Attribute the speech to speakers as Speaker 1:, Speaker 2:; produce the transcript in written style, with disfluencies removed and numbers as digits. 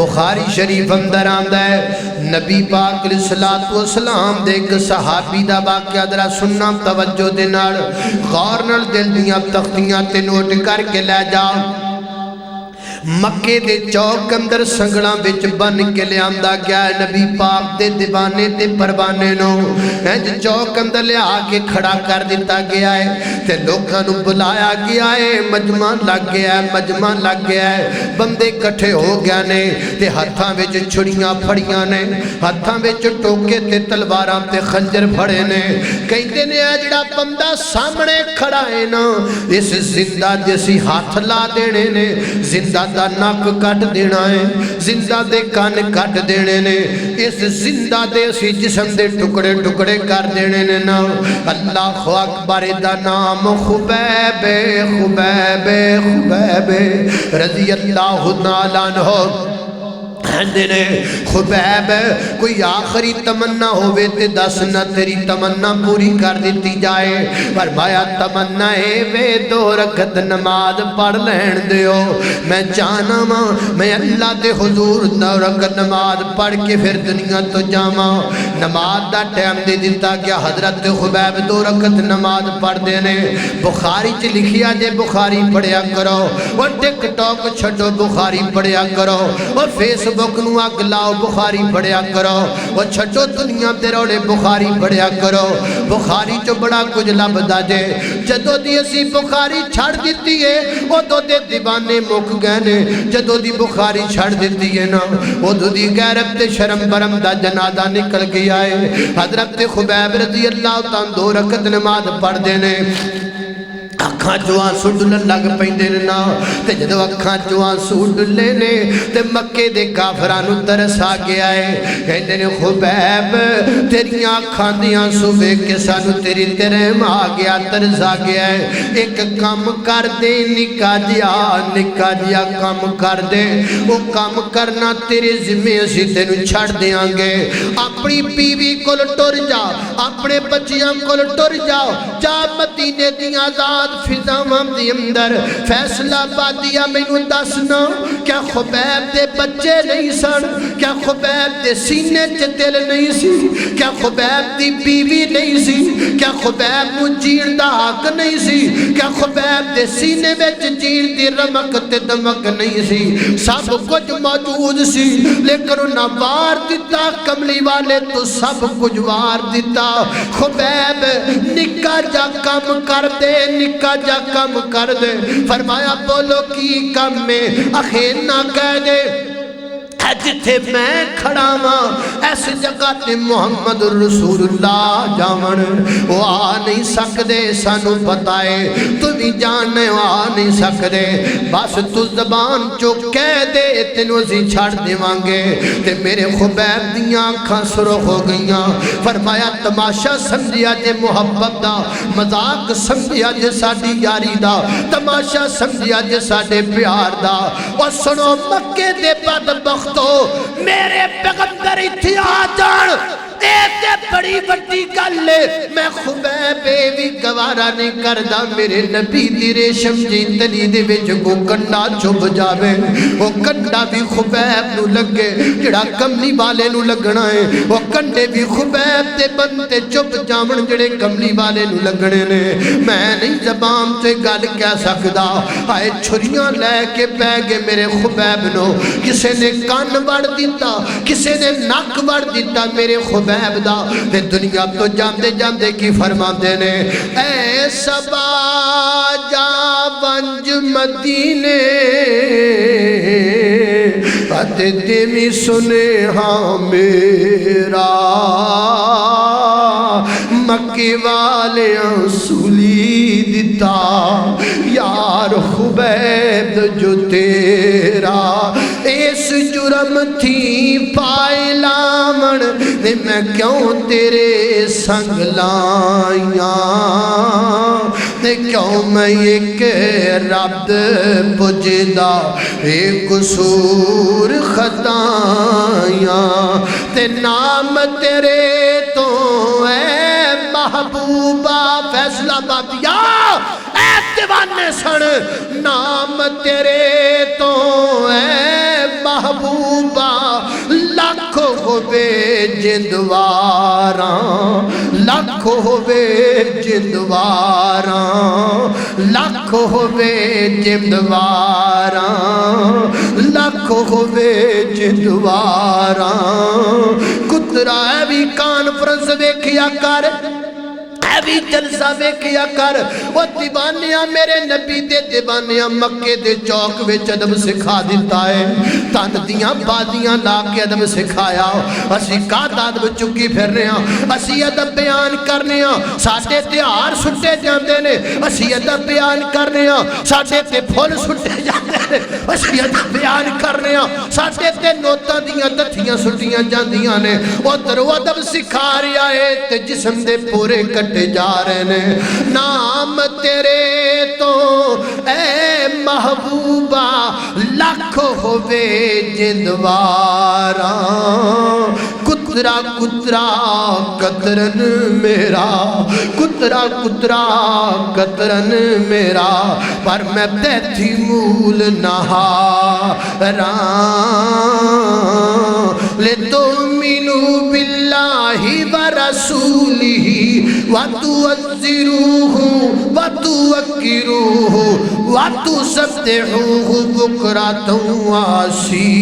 Speaker 1: بخاری شریف اندر آندہ ہے نبی پاک علیہ السلام دے ایک صحابی دا واقعہ درہ سننا توجہ دے نال غور نال دل دیاں تختیاں تے نوٹ کر کے لے جاؤ مکے دے چوک اندر سنگڑاں بچ بن کے لے آندہ گیا ہے نبی پاک دے دیوانے تے پروانے نو چوک اندر لے آکے کھڑا کر دیتا گیا ہے تے لوگاں نو بلایا گیا ہے مجمع لگ گیا ہے مجمع لگ گیا ہے بندے کٹھے ہو گیا نے تے ہتھاں وچ چھڑیاں پھڑیاں نے ہتھاں وچ ٹوکے تے تلواراں تے خنجر پھڑے نے کہندے نے جڑا بندہ سامنے کھڑا ہے نا اس زندہ جیسی ہاتھ لا دینے نے زندہ دا ناک کٹ دینا ہے زندہ دے کان کٹ دینے نے اس زندہ دے اسی جسم دے ٹکڑے ٹکڑے کر دینے نے نا اللہ اکبر دا نام خبیب خبیب خبیب رضی اللہ تعالیٰ عنہ دینے خبیب کوئی آخری تمنا ہوئے تے دس نہ تیری تمنا پوری کر دیتی جائے فرمایا تمنا ہے وے 2 رکعت نماز پڑھ لین دیو میں جانا ماں میں اللہ دے حضور 2 رکعت نماز پڑھ کے پھر دنیا تو جاما نماز دا ٹائم دے دیتا کیا حضرت خبیب 2 رکعت نماز پڑھ دینے بخاری چ لکھیا جے بخاری پڑھیا کرو اور ٹک ٹاک چھڑو بخاری پڑھیا کرو اور فیس بک نو اگ لاؤ بخاری پڑھیا کرو وہ چھٹو دنیا تے روڑے بخاری پڑھیا کرو بخاری چو بڑا کچھ لبدا جے جدو دی اسی بخاری چھڑ دیتی ہے وہ دو دے دیوانے مک گئے نے جدو دی بخاری چھڑ دیتی ہے نا وہ دو دی غیرت تے شرم برم دا جنازہ نکل گیا ہے حضرت خبیب رضی اللہ تعالیٰ 2 رکعت نماز پڑھ دینے اکھاں جو آنسو ڈلن لگ پہندے نا تے جدو اکھاں جو آنسو ڈلے نے تے مکے دے کافرانو ترس آ گیا ہے کہندے نے خبیب تیری آنکھاں دی آنسو بے کے سانو تیری ترہم آ گیا ترس آ گیا ہے ایک کام کر دے نکا جیا کام کر دے وہ کام کرنا تیرے ذمہ اسی تینو چھڑ دیاں گے اپنی بیوی کول ٹر جا اپنے بچیاں کول ٹر جاؤ جا مدینے دی آزاد فضاواں دی اندر فیصلہ بادیا مینوں دسنا کیا خبیب دے بچے نہیں سن کیا خبیب دے سینے چ دل نہیں سی کیا خبیب دی بیوی نہیں سی کیا خبیب نو جین دا حق نہیں سی کیا خبیب دے سینے وچ جین دی رمق تے دمک نہیں سی سب کچھ موجود سی لیکن نہ وار دیتا کملی والے تو سب کچھ وار دیتا خبیب نکا جا کم کر دے نکا جا کم کر دے فرمایا بولو کی کم میں اخیر نہ کہہ دے جتھے میں کھڑا ماں ایس جگہ تے محمد رسول اللہ جاون وہ آ نہیں سکدے سانو بتائے تو بھی جانے وہ آ نہیں سکدے بس تو زبان چو کہہ دے تینو اسی چھڑ دیواں گے تے میرے خبیب دیاں آنکھاں سرخ ہو گئیاں فرمایا تماشا سمجھیا جے محبت دا مذاق سمجھیا جے ساڈی یاری دا تماشا سمجھیا جے ساڈے پیار دا اور سنو مکے دے بدبختو میرے پیغمبر اتھی آ جان ایتے بڑی بڑی گل میں خبیب بھی گوارا نہیں کردہ میرے نبی دی ریشم جی تلی دے وچ کو کنڈا چھپ جاوے وہ کنڈا بھی خبیب نو لگے جڑا کملی والے نو لگنا ہے وہ کنڈے بھی خبیب دے بنتے چھپ جاون جڑے کملی والے نو لگنے نے میں نہیں زبان سے گل کہہ سکدا آئے چھریاں لے کے پہ گے میرے خبیب نو کسے نے کان وڑ دیتا کسے نے ناک وڑ دیتا میرے خبیب دا تے دنیا تو جاندے جاندے کی فرماندے نے اے سبا جا بنج مدینے پتے تیمی سنے ہاں میرا مکے والے سولی دیتا یار خبیب جو تیرا اس جرم تھی پائے لامن میں کیوں تیرے سنگ لائیاں کیوں میں ایک رب پجدہ ایک قصور خطائیاں تے نام تیرے تو اے محبوبہ فیصلہ بادیا اے دیوانے سن نام تیرے تو اے محبوبہ ہووے جندواراں لکھ ہووے جندواراں لکھ ہووے جندواراں لکھ ہووے جندواراں کترا ہے بھی کانفرنس ویکھیا کر اے بھی جلسہ ویکھیا کر وہ دیوانیاں میرے نبی دے دیوانیاں مکے دے چوک وچ ادب سکھا دیتا ہے تن دیاں بازیاں لا کے ادب سکھایا اسی کاتا ادب چکی پھر رہے ہیں اسی ادب بیان کرنے ہیں ساٹے تیار سٹے جاندے نے اسی ادب بیان کرنے ہیں ساٹے تے پھول سٹے جاندے نے اسی ادب بیان کرنے ہیں ساٹے تے نوتاں دیاں دتھیاں سٹیاں جاندیاں نے ادھر ادب سکھا رہا ہے تے جسم دے پورے کٹے جا رہے نے نام تیرے تو اے محبوبہ لکھ ہووے جندواراں کترا کترا قطرن میرا کترا کترا قطرن میرا پر میں بیٹھی مول نہاراں لتؤمنوا باللہ ورسولہ وتعزروہ وتوقروہ وتسبحوہ بکرۃ وَأَصِیلًا